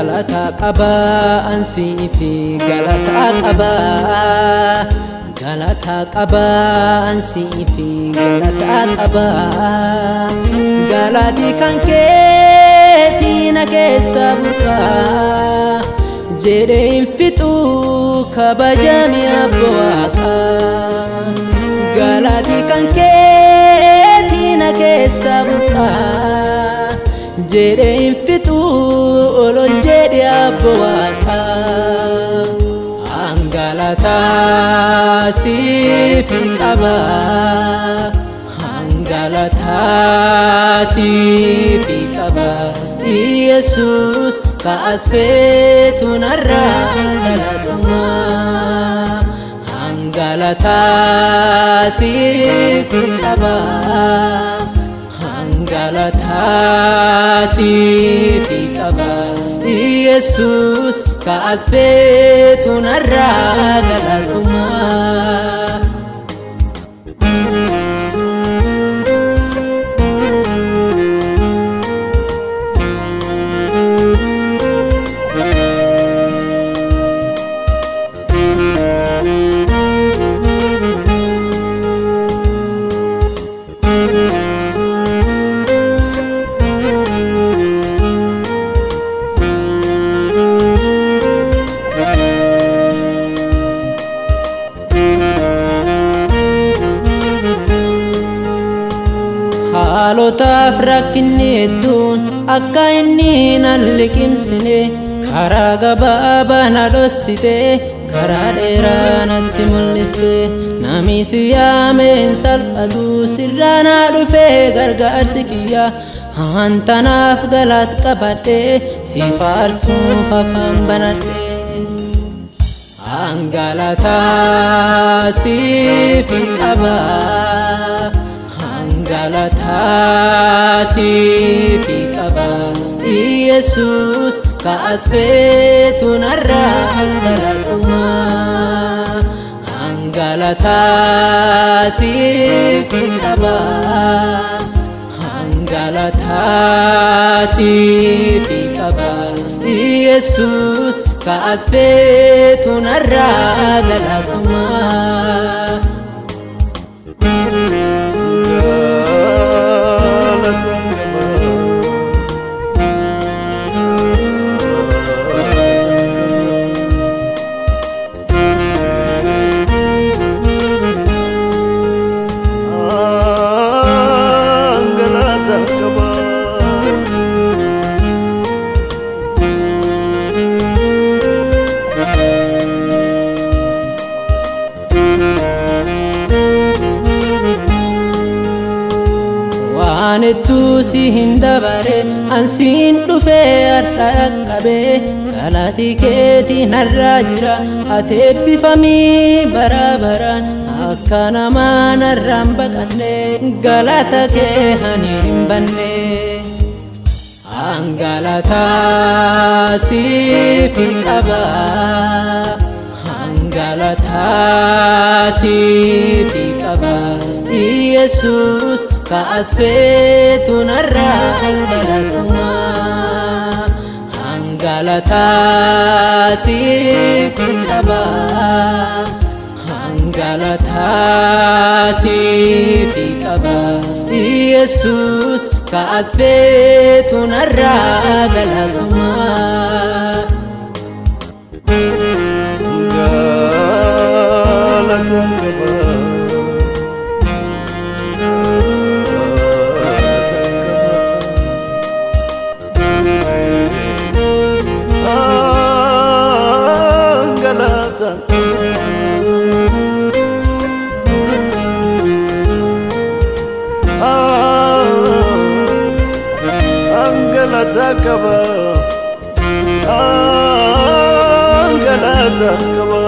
galata qaba ansi fi galata qaba galata qaba ansi fi galata qaba galati kan keeti na keessa burqa jedhe infitu kabajami abbo waaqa galati kan keeti na keessa burqa jedhe infitu olol jedhe abbo waaqa angalata sifi qaba angalata sifi qaba Yesus kaatfetu narra galatuma angalata sifi qaba galata sifi qaba Yesus kaatfetu narra galatuma haalootaaf rakkinni hedduun akka inni nan liqimsine karaa gabaabaa na dhossite karaa dheeraa natti mul'ifte namni si yaameen salphatu sirraa naa dhufe gargaarsi kiyya hantanaaf galat qabadhe si faarsuuf afaan banadhe angalata sifi qaba galata sifi qaba Yesus kaatfetu narra galatuma angalata sifi qaba angalata sifi qaba Yesus kaatfetu narra galatuma anettu si hindabare ansin dhufe arda qabe galati keeti narra jira ate bifami barabaran akka nama narraan baqanne galata kee haniin banne angalata sifi qaba angalata sifi qaba Yesus kaatfetu narra galatuma angalata sifi qaba angalata sifi qaba Yesus kaatfetu narra galatuma galata qaba angalata qaba angalata qaba